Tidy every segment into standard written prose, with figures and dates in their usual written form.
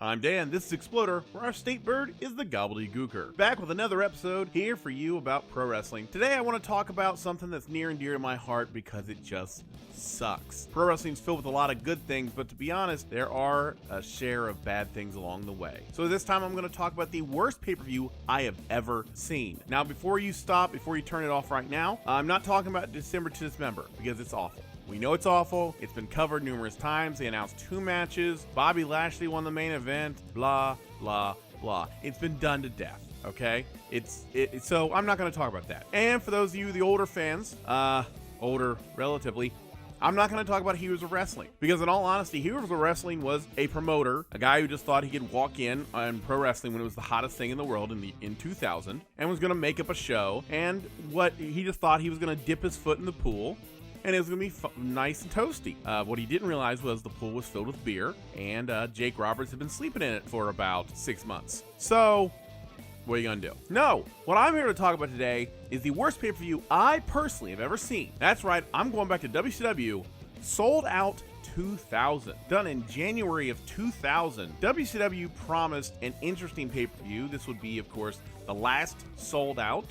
I'm Dan, this is Exploder, where our state bird is the gobbledygooker. Back with another episode here for you about pro wrestling. Today I want to talk about something that's near and dear to my heart because it just sucks. Pro wrestling's filled with a lot of good things, but to be honest, there are a share of bad things along the way. So this time I'm going to talk about the worst pay-per-view I have ever seen. Now before you turn it off right now, I'm not talking about December to Dismember because it's awful. We know it's awful. It's been covered numerous times. They announced 2 matches. Bobby Lashley won the main event. Blah, blah, blah. It's been done to death, okay? So I'm not going to talk about that. And for those of you, the older fans, older relatively, I'm not going to talk about Heroes of Wrestling. Because in all honesty, Heroes of Wrestling was a promoter, a guy who just thought he could walk in on pro wrestling when it was the hottest thing in the world in 2000, and was going to make up a show. And what he just thought he was going to dip his foot in the pool, and it was going to be nice and toasty. What he didn't realize was the pool was filled with beer, and Jake Roberts had been sleeping in it for about 6 months. So, what are you going to do? No, what I'm here to talk about today is the worst pay-per-view I personally have ever seen. That's right, I'm going back to WCW, Sold Out 2000. Done in January of 2000, WCW promised an interesting pay-per-view. This would be, of course, the last Sold Out.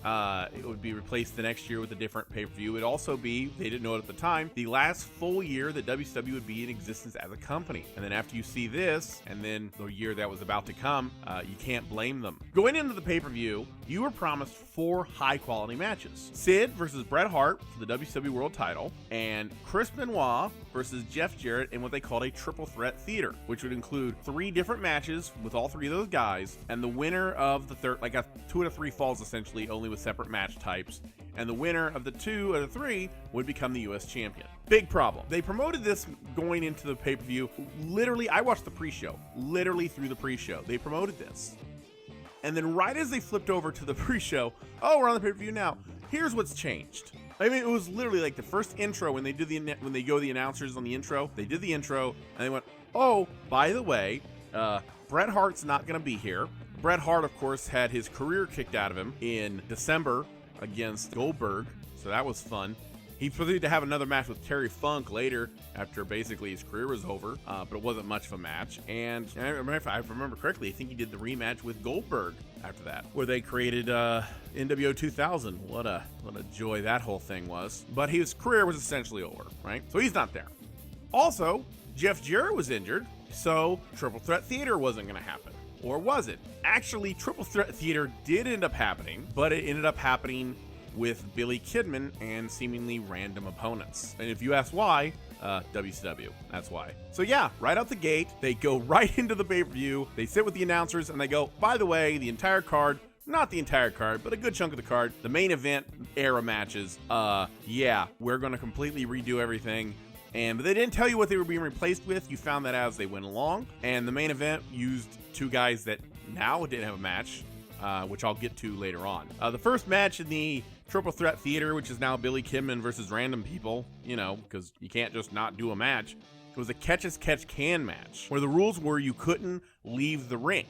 It would be replaced the next year with a different pay-per-view. It'd also be, they didn't know it at the time, the last full year that WCW would be in existence as a company. And then after you see this, and then the year that was about to come, you can't blame them. Going into the pay-per-view, you were promised 4 high-quality matches. Sid versus Bret Hart for the WCW World title, and Chris Benoit versus Jeff Jarrett in what they called a triple threat theater, which would include 3 different matches with all 3 of those guys, and the winner of the third, like a 2 out of 3 falls essentially, only with separate match types, and the winner of the 2 out of 3 would become the US champion. Big problem. They promoted this going into the pay-per-view. Literally, I watched the pre-show, literally through the pre-show. They promoted this. And then right as they flipped over to the pre-show, oh, we're on the pay-per-view now. Here's what's changed. I mean, it was literally like the first intro when they did the announcers on the intro. They did the intro and they went, "Oh, by the way, Bret Hart's not going to be here." Bret Hart, of course, had his career kicked out of him in December against Goldberg, so that was fun. He proceeded to have another match with Terry Funk later after basically his career was over, but it wasn't much of a match. And if I remember correctly, I think he did the rematch with Goldberg after that, where they created NWO 2000. What a joy that whole thing was. But his career was essentially over, right? So he's not there. Also, Jeff Jarrett was injured, so Triple Threat Theater wasn't going to happen. Or was it? Actually, Triple Threat Theater did end up happening, but it ended up happening with Billy Kidman and seemingly random opponents. And if you ask why, WCW, that's why. So yeah, right out the gate, they go right into the pay-per-view, they sit with the announcers, and they go, by the way, the entire card, not the entire card, but a good chunk of the card, the main event era matches, yeah, we're gonna completely redo everything. But they didn't tell you what they were being replaced with. You found that out as they went along. And the main event used 2 guys that now didn't have a match, which I'll get to later on. The first match in the Triple Threat Theater, which is now Billy Kidman versus random people, you know, because you can't just not do a match. It was a catch-as-catch-can match, where the rules were you couldn't leave the ring.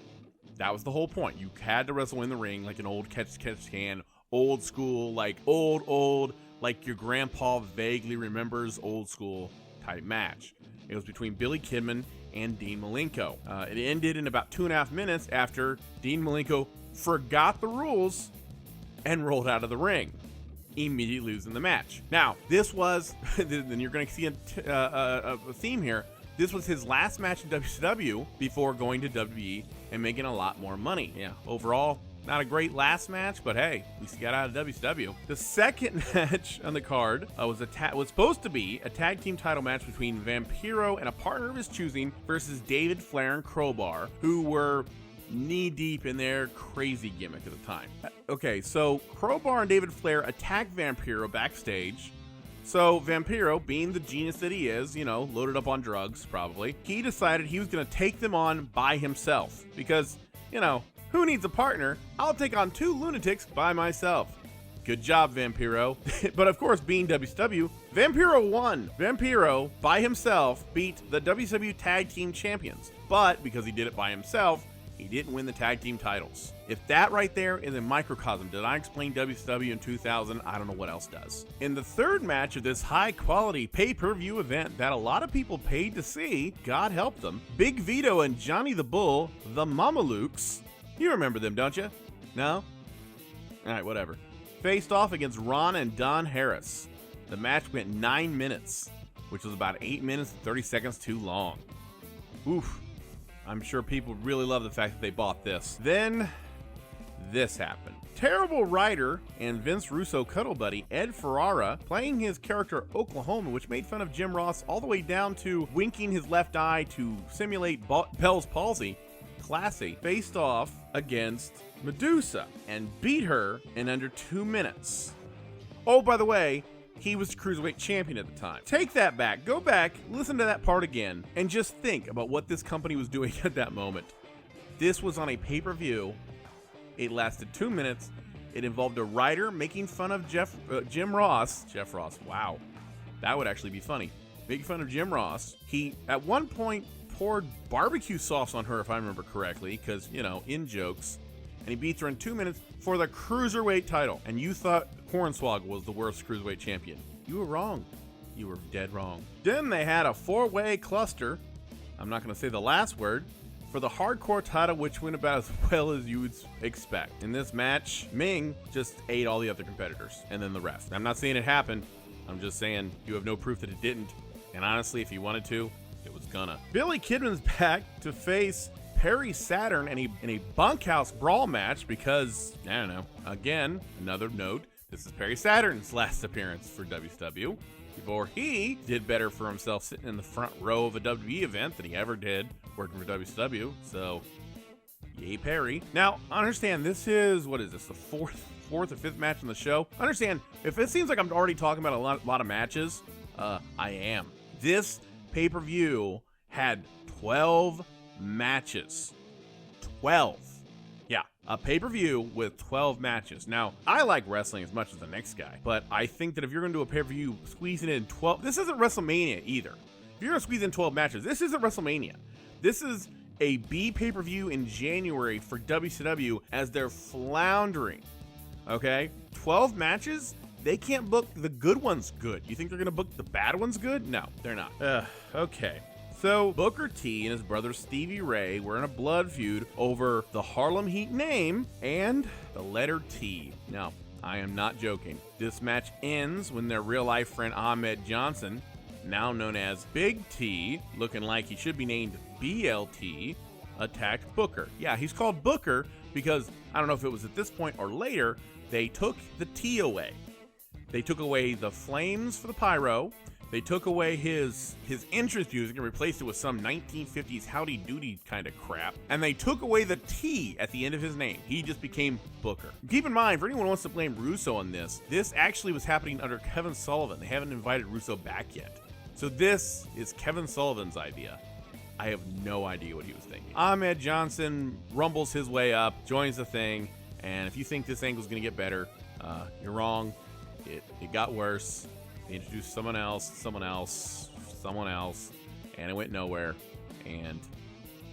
That was the whole point. You had to wrestle in the ring like an old catch-as-catch-can, old school, like old, like your grandpa vaguely remembers old school type match. It was between Billy Kidman and Dean Malenko. It ended in about 2.5 minutes after Dean Malenko forgot the rules and rolled out of the ring, immediately losing the match. Now, this was, then you're going to see a theme here. This was his last match in WCW before going to WWE and making a lot more money. Yeah, overall, not a great last match, but hey, at least he got out of WCW. The second match on the card was supposed to be a tag team title match between Vampiro and a partner of his choosing versus David Flair and Crowbar, who were knee-deep in their crazy gimmick at the time. Okay, so Crowbar and David Flair attacked Vampiro backstage. So Vampiro, being the genius that he is, you know, loaded up on drugs probably, he decided he was going to take them on by himself because, you know, who needs a partner? I'll take on 2 lunatics by myself. Good job, Vampiro. But of course, being WCW, Vampiro won. Vampiro, by himself, beat the WCW Tag Team Champions. But because he did it by himself, he didn't win the tag team titles. If that right there is a microcosm, did I explain WCW in 2000? I don't know what else does. In the third match of this high-quality pay-per-view event that a lot of people paid to see, God help them, Big Vito and Johnny the Bull, the Mamalukes, you remember them, don't you? No? Alright, whatever. Faced off against Ron and Don Harris. The match went 9 minutes, which was about 8 minutes and 30 seconds too long. Oof. I'm sure people really love the fact that they bought this. Then, this happened. Terrible writer and Vince Russo cuddle buddy Ed Ferrara, playing his character Oklahoma, which made fun of Jim Ross all the way down to winking his left eye to simulate Bell's palsy, classy, faced off against Medusa and beat her in under 2 minutes. Oh, by the way, he was the Cruiserweight Champion at the time. Take that back. Go back, listen to that part again, and just think about what this company was doing at that moment. This was on a pay-per-view. It lasted 2 minutes. It involved a writer making fun of Jim Ross. Jeff Ross, wow. That would actually be funny. Making fun of Jim Ross. He, at one point, poured barbecue sauce on her, if I remember correctly, because, you know, in jokes. And he beats her in 2 minutes for the Cruiserweight title. And you thought Hornswoggle was the worst Cruiserweight champion. You were wrong. You were dead wrong. Then they had a 4-way cluster. I'm not going to say the last word. For the hardcore title, which went about as well as you would expect. In this match, Ming just ate all the other competitors, and then the rest. I'm not saying it happened. I'm just saying you have no proof that it didn't. And honestly, if you wanted to, it was gonna. Billy Kidman's back to face Perry Saturn in a bunkhouse brawl match because, I don't know, again, another note, this is Perry Saturn's last appearance for WCW. Before he did better for himself sitting in the front row of a WWE event than he ever did working for WCW. So, yay Perry. Now, understand this is, what is this, the fourth or fifth match in the show? Understand, if it seems like I'm already talking about a lot of matches, I am. This pay-per-view had 12 matches. 12. Yeah, a pay-per-view with 12 matches. Now, I like wrestling as much as the next guy, but I think that if you're going to do a pay-per-view squeezing in 12, this isn't WrestleMania either. If you're going to squeeze in 12 matches, this isn't WrestleMania. This is a B pay-per-view in January for WCW as they're floundering. Okay? 12 matches? They can't book the good ones good. You think they're going to book the bad ones good? No, they're not. Okay. So, Booker T and his brother Stevie Ray were in a blood feud over the Harlem Heat name and the letter T. Now, I am not joking. This match ends when their real-life friend Ahmed Johnson, now known as Big T, looking like he should be named BLT, attacked Booker. Yeah, he's called Booker because, I don't know if it was at this point or later, they took the T away. They took away the flames for the pyro. They took away his entrance music and replaced it with some 1950s Howdy Doody kind of crap. And they took away the T at the end of his name. He just became Booker. Keep in mind, for anyone who wants to blame Russo on this actually was happening under Kevin Sullivan. They haven't invited Russo back yet. So this is Kevin Sullivan's idea. I have no idea what he was thinking. Ahmed Johnson rumbles his way up, joins the thing, and if you think this angle's going to get better, you're wrong. It got worse. They introduced someone else, and it went nowhere. And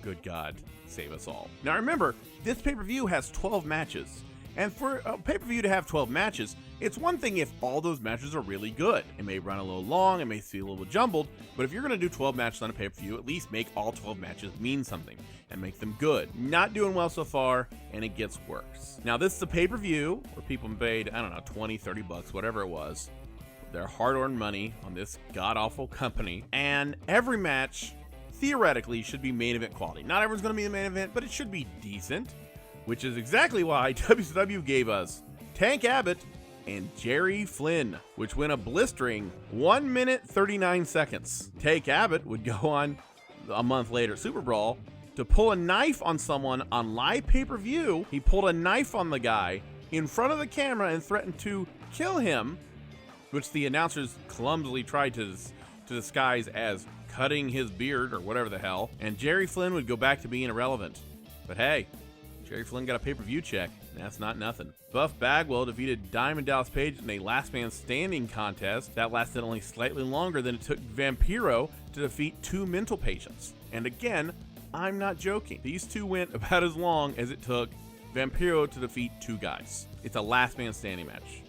good God, save us all. Now remember, this pay-per-view has 12 matches. And for a pay-per-view to have 12 matches, it's one thing if all those matches are really good. It may run a little long, it may feel a little jumbled, but if you're going to do 12 matches on a pay-per-view, at least make all 12 matches mean something and make them good. Not doing well so far, and it gets worse. Now this is a pay-per-view where people paid, I don't know, 20, 30 bucks, whatever it was, their hard-earned money on this god-awful company, and every match theoretically should be main event quality. Not everyone's going to be the main event, but it should be decent, which is exactly why WCW gave us Tank Abbott and Jerry Flynn, which went a blistering 1 minute 39 seconds. Tank Abbott would go on a month later at Super Brawl to pull a knife on someone on live pay-per-view. He pulled a knife on the guy in front of the camera and threatened to kill him, which the announcers clumsily tried to disguise as cutting his beard or whatever the hell, and Jerry Flynn would go back to being irrelevant. But hey, Jerry Flynn got a pay-per-view check, and that's not nothing. Buff Bagwell defeated Diamond Dallas Page in a last man standing contest that lasted only slightly longer than it took Vampiro to defeat two mental patients. And again, I'm not joking. These two went about as long as it took Vampiro to defeat two guys. It's a last man standing match.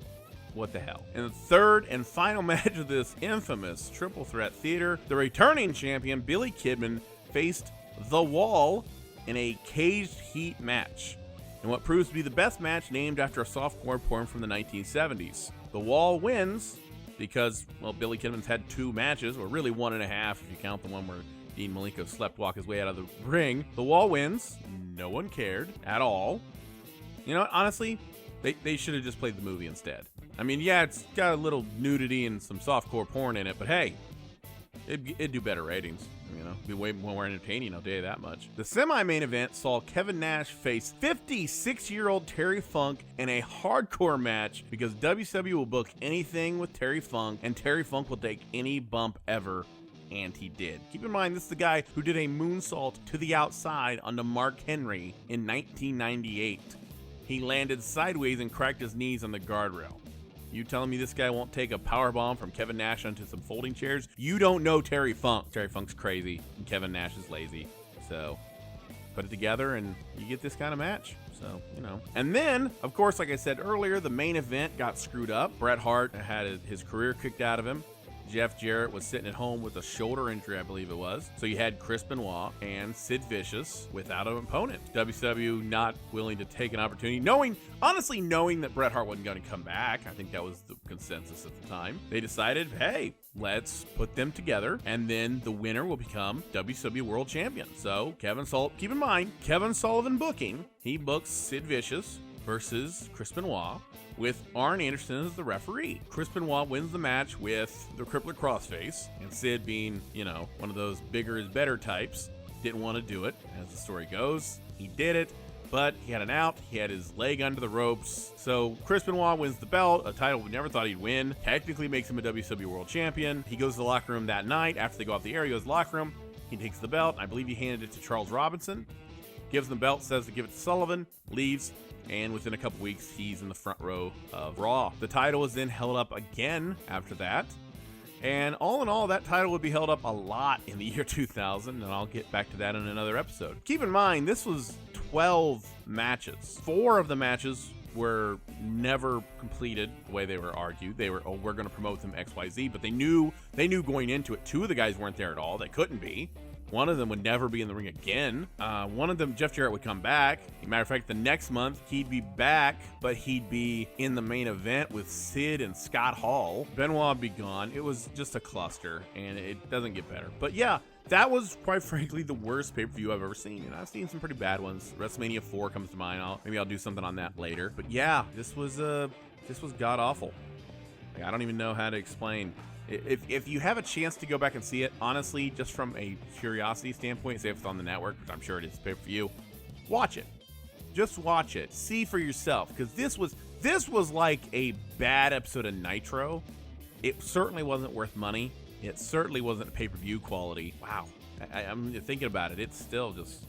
What the hell? In the third and final match of this infamous triple threat theater, the returning champion Billy Kidman faced The Wall in a caged heat match, in what proves to be the best match named after a softcore porn from the 1970s. The Wall wins because, well, Billy Kidman's had two matches, or really 1.5 if you count the one where Dean Malenko slept walk his way out of the ring. The Wall wins. No one cared at all. You know what? Honestly, they should have just played the movie instead. I mean, yeah, it's got a little nudity and some softcore porn in it, but hey, it'd do better ratings. You know, be way more entertaining, I'll tell you that much. The semi-main event saw Kevin Nash face 56-year-old Terry Funk in a hardcore match because WCW will book anything with Terry Funk, and Terry Funk will take any bump ever, and he did. Keep in mind, this is the guy who did a moonsault to the outside onto Mark Henry in 1998. He landed sideways and cracked his knees on the guardrail. You telling me this guy won't take a powerbomb from Kevin Nash onto some folding chairs? You don't know Terry Funk. Terry Funk's crazy, and Kevin Nash is lazy. So, put it together, and you get this kind of match. So, you know. And then, of course, like I said earlier, the main event got screwed up. Bret Hart had his career kicked out of him. Jeff Jarrett was sitting at home with a shoulder injury, I believe it was. So you had Chris Benoit and Sid Vicious without an opponent. WCW not willing to take an opportunity, honestly knowing that Bret Hart wasn't going to come back. I think that was the consensus at the time. They decided, hey, let's put them together, and then the winner will become WCW World Champion. So keep in mind, Kevin Sullivan booking, he books Sid Vicious versus Chris Benoit, with Arn Anderson as the referee. Chris Benoit wins the match with the crippler crossface, and Sid, being, you know, one of those bigger is better types, didn't want to do it. As the story goes, he did it, but he had an out. He had his leg under the ropes. So Chris Benoit wins the belt, a title we never thought he'd win. Technically makes him a WCW World Champion. He goes to the locker room that night. After they go off the air, he goes to the locker room. He takes the belt. I believe he handed it to Charles Robinson. Gives him the belt, says to give it to Sullivan, leaves, and within a couple weeks, he's in the front row of Raw. The title was then held up again after that. And all in all, that title would be held up a lot in the year 2000, and I'll get back to that in another episode. Keep in mind, this was 12 matches. 4 of the matches were never completed the way they were argued. They were, oh, we're going to promote them XYZ, but they knew going into it. 2 of the guys weren't there at all. They couldn't be. One of them would never be in the ring again. One of them, Jeff Jarrett, would come back. As a matter of fact, the next month, he'd be back, but he'd be in the main event with Sid and Scott Hall. Benoit would be gone. It was just a cluster, and it doesn't get better. But yeah, that was, quite frankly, the worst pay-per-view I've ever seen. And I've seen some pretty bad ones. WrestleMania 4 comes to mind. Maybe I'll do something on that later. But yeah, this was god-awful. Like, I don't even know how to explain. If you have a chance to go back and see it, honestly, just from a curiosity standpoint, say if it's on the network, which I'm sure it is pay-per-view, watch it. Just watch it. See for yourself, because this was like a bad episode of Nitro. It certainly wasn't worth money. It certainly wasn't pay-per-view quality. Wow. I'm thinking about it. It's still just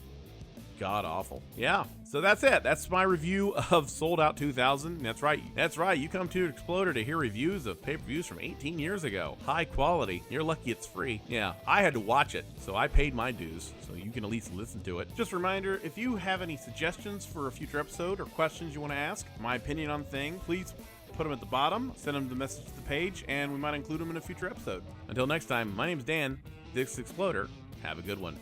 god-awful. Yeah, so that's it. That's my review of Sold Out 2000. That's right. You come to Exploder to hear reviews of pay-per-views from 18 years ago. High quality. You're lucky it's free. Yeah, I had to watch it, so I paid my dues, so you can at least listen to it. Just a reminder, if you have any suggestions for a future episode or questions you want to ask, my opinion on things, please put them at the bottom, send them the message to the page, and we might include them in a future episode. Until next time, my name's Dan, this Exploder. Have a good one.